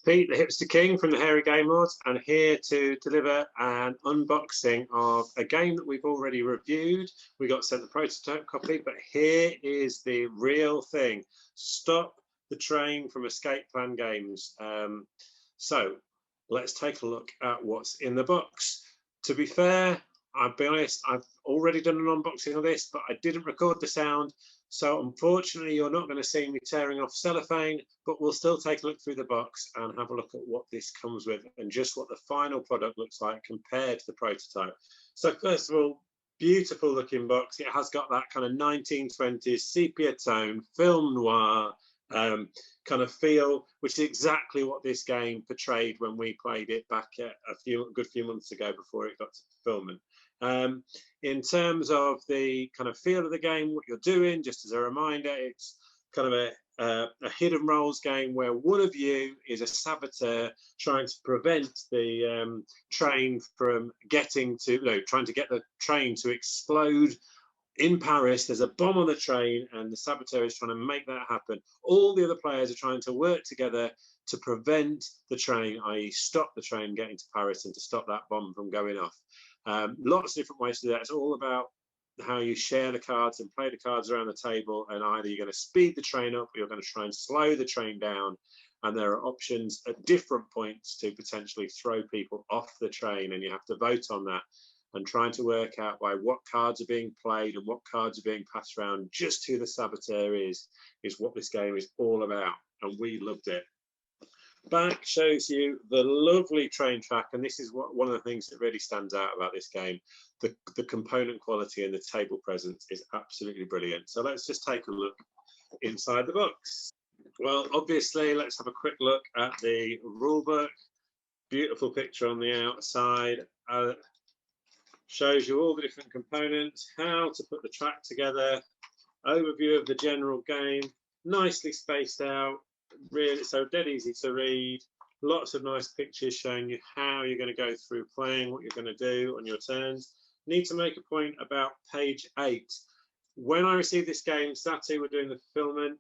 Pete, the Hipster King from the Hairy Game Lords, and here to deliver an unboxing of a game that we've already reviewed. We got sent the prototype copy, but here is the real thing. Stop the Train from Escape Plan Games. So let's take a look at what's in the box. To be fair, I'll be honest, I've already done an unboxing of this, but I didn't record the sound. So unfortunately, you're not going to see me tearing off cellophane, but we'll still take a look through the box and have a look at what this comes with and just what the final product looks like compared to the prototype. So first of all, beautiful looking box. It has got that kind of 1920s sepia tone, film noir kind of feel, which is exactly what this game portrayed when we played it back a good few months ago before it got to filming. In terms of the kind of feel of the game, what you're doing, just as a reminder, it's kind of a hidden roles game where one of you is a saboteur trying to prevent the train from getting to, trying to get the train to explode in Paris. There's a bomb on the train and the saboteur is trying to make that happen. All the other players are trying to work together to prevent the train, i.e. stop the train getting to Paris and to stop that bomb from going off. Lots of different ways to do that. It's all about how you share the cards and play the cards around the table, and either you're going to speed the train up or you're going to try and slow the train down, and there are options at different points to potentially throw people off the train, and you have to vote on that and trying to work out by what cards are being played and what cards are being passed around, just who the saboteur is what this game is all about, and we loved it. Back shows you the lovely train track, and this is one of the things that really stands out about this game. The component quality and the table presence is absolutely brilliant. So let's just take a look inside the box. Well, obviously, let's have a quick look at the rule book. Beautiful picture on the outside. Shows you all the different components, how to put the track together, overview of the general game, nicely spaced out. Really, so dead easy to read. Lots of nice pictures showing you how you're going to go through playing, what you're going to do on your turns. Need to make a point about page 8. When I received this game, Satu were doing the fulfillment.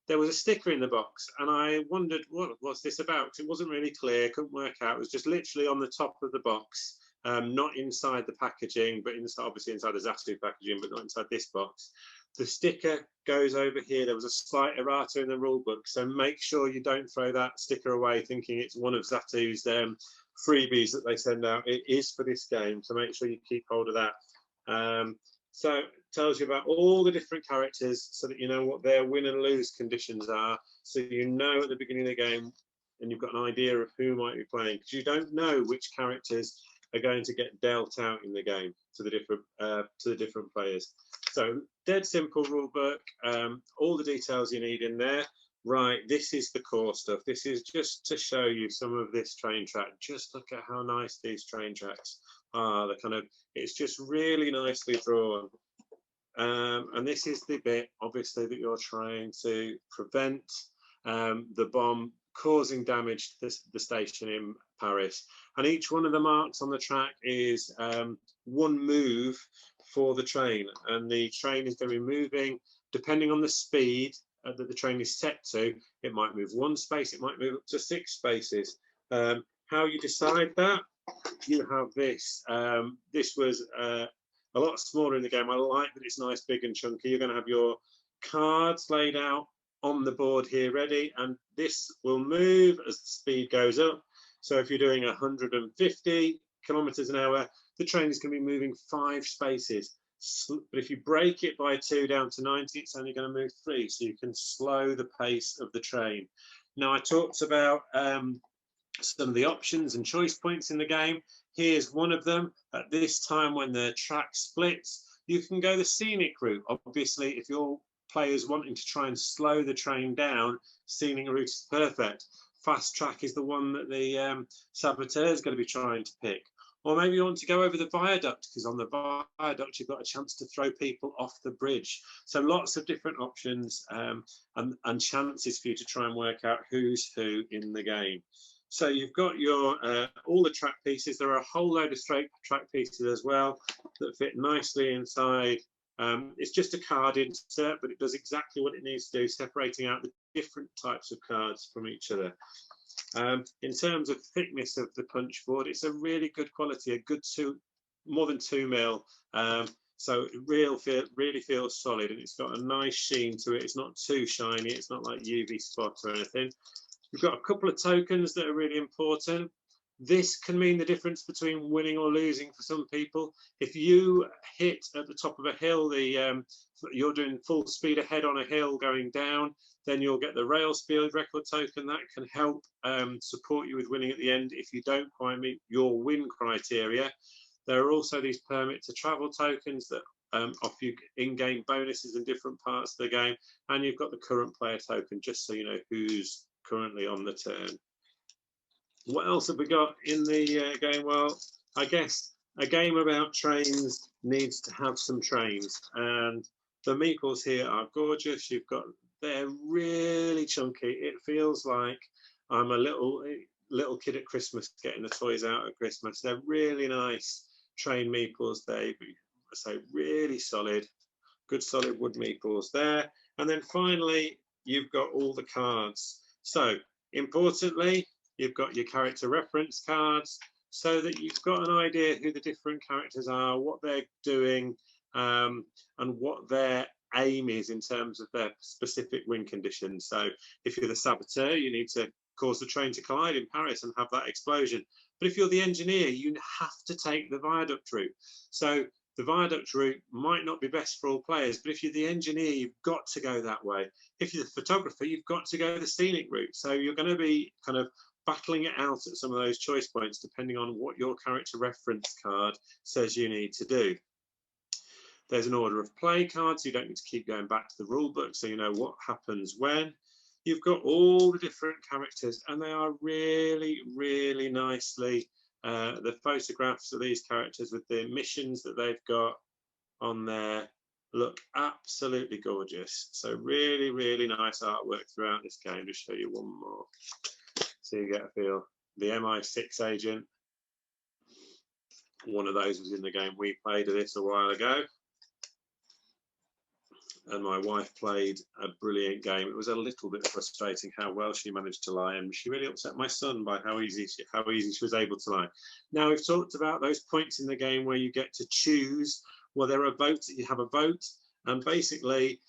There was a sticker in the box, and I wondered what's this about, because it wasn't really clear, couldn't work out. It was just literally on the top of the box, not inside the packaging, but obviously inside the Zatu packaging, but not inside this box. The sticker goes over here. There was a slight errata in the rule book, so make sure you don't throw that sticker away thinking it's one of Zatu's freebies that they send out. It is for this game, so make sure you keep hold of that. So it tells you about all the different characters so that you know what their win and lose conditions are, so you know at the beginning of the game and you've got an idea of who might be playing, because you don't know which characters are going to get dealt out in the game to the different players. So dead simple rule book, all the details you need in there. Right, this is the core stuff. This is just to show you some of this train track. Just look at how nice these train tracks are. It's just really nicely drawn. And this is the bit, obviously, that you're trying to prevent the bomb causing damage to the station in Paris. And each one of the marks on the track is one move for the train, and the train is going to be moving depending on the speed that the train is set to. It might move one space, it might move up to 6 spaces. How you decide that? You have this. This was a lot smaller in the game. I like that it's nice, big and chunky. You're going to have your cards laid out on the board here ready, and this will move as the speed goes up. So if you're doing 150 kilometers an hour, the train is going to be moving 5 spaces. But if you break it by 2 down to 90, it's only going to move 3, so you can slow the pace of the train. Now, I talked about some of the options and choice points in the game. Here's one of them. At this time, when the track splits, you can go the scenic route. Obviously, if your players wanting to try and slow the train down, scenic route is perfect. Fast track is the one that the saboteur is going to be trying to pick. Or maybe you want to go over the viaduct, because on the viaduct you've got a chance to throw people off the bridge. So lots of different options and chances for you to try and work out who's who in the game. So you've got your all the track pieces. There are a whole load of straight track pieces as well that fit nicely inside. It's just a card insert, but it does exactly what it needs to do, separating out the different types of cards from each other. In terms of thickness of the punch board, it's a really good quality, a good more than 2 mil. So it really feels solid, and it's got a nice sheen to it. It's not too shiny. It's not like UV spot or anything. We've got a couple of tokens that are really important. This can mean the difference between winning or losing for some people. If you hit at the top of a hill, you're doing full speed ahead on a hill going down, then you'll get the rail speed record token. That can help support you with winning at the end if you don't quite meet your win criteria. There are also these permit to travel tokens that offer you in-game bonuses in different parts of the game, and you've got the current player token, just so you know who's currently on the turn. What else have we got in the game? Well, I guess a game about trains needs to have some trains, and the meeples here are gorgeous. They're really chunky. It feels like I'm a little kid at Christmas getting the toys out at Christmas. They're really nice train meeples. So really solid, good solid wood meeples there. And then finally, you've got all the cards. So importantly, you've got your character reference cards, so that you've got an idea who the different characters are, what they're doing, and what their aim is in terms of their specific win conditions. So if you're the saboteur, you need to cause the train to collide in Paris and have that explosion. But if you're the engineer, you have to take the viaduct route. So the viaduct route might not be best for all players, but if you're the engineer, you've got to go that way. If you're the photographer, you've got to go the scenic route. So you're going to be kind of battling it out at some of those choice points, depending on what your character reference card says you need to do. There's an order of play card, so you don't need to keep going back to the rule book, so you know what happens when. You've got all the different characters, and they are really, really nicely, the photographs of these characters with the missions that they've got on there look absolutely gorgeous. So really, really nice artwork throughout this game. Just show you one more, so you get a feel. The MI6 agent, one of those was in the game we played of this a while ago, and my wife played a brilliant game. It was a little bit frustrating how well she managed to lie, and she really upset my son by how easy she was able to lie. Now, we've talked about those points in the game where you get to choose. Well, there are votes. You have a vote, and basically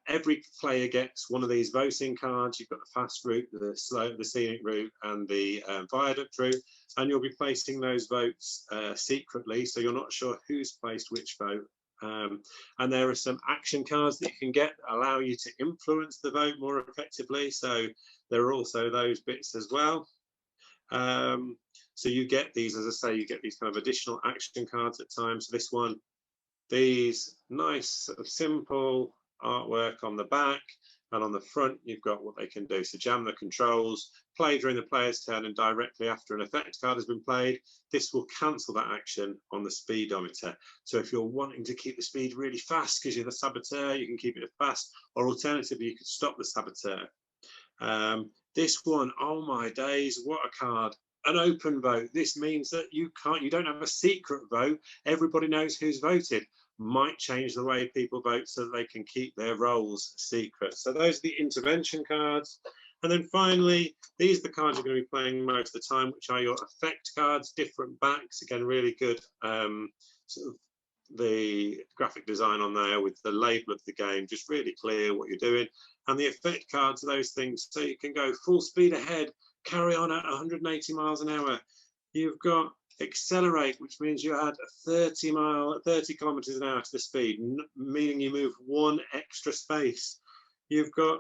every player gets one of these voting cards. You've got the fast route, the scenic route, and the viaduct route, and you'll be placing those votes secretly, so you're not sure who's placed which vote. And there are some action cards that you can get that allow you to influence the vote more effectively. So there are also those bits as well. So you get these, as I say, you get these kind of additional action cards at times. So this one, these nice sort of simple artwork on the back, and on the front you've got what they can do. So jam the controls, play during the player's turn, and directly after an effect card has been played, this will cancel that action on the speedometer. So if you're wanting to keep the speed really fast because you're the saboteur, you can keep it fast, or alternatively you could stop the saboteur. This one, oh my days, what a card. An open vote. This means that you don't have a secret vote. Everybody knows who's voted. Might change the way people vote so that they can keep their roles secret. So those are the intervention cards. And then finally, these are the cards you're going to be playing most of the time, which are your effect cards, different backs. Again, really good sort of the graphic design on there with the label of the game, just really clear what you're doing. And the effect cards are those things, so you can go full speed ahead, carry on at 180 miles an hour. You've got accelerate, which means you add 30 kilometers an hour to the speed, meaning you move one extra space. You've got,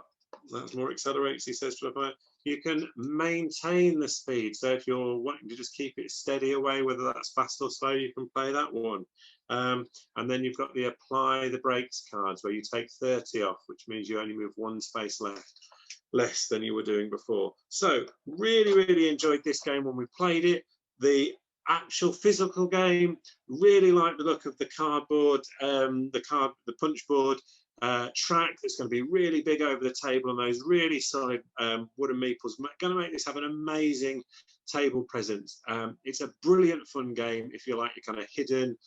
that's more accelerates, he says to the player. You can maintain the speed, so if you're wanting to just keep it steady away, whether that's fast or slow, you can play that one. And then you've got the apply the brakes cards, where you take 30 off, which means you only move one space less than you were doing before. So really, really enjoyed this game when we played it. The actual physical game, really like the look of the cardboard, the punch board track that's going to be really big over the table, and those really solid wooden meeples. Going to make this have an amazing table presence. It's a brilliant fun game if you like your kind of hidden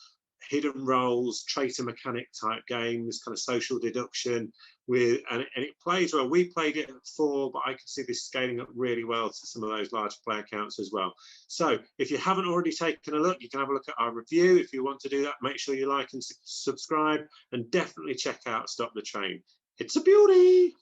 hidden roles, traitor mechanic type games, kind of social deduction and it plays well. We played it at 4, but I can see this scaling up really well to some of those large player counts as well. So if you haven't already taken a look, you can have a look at our review. If you want to do that, make sure you like and subscribe, and definitely check out Stop the Train. It's a beauty.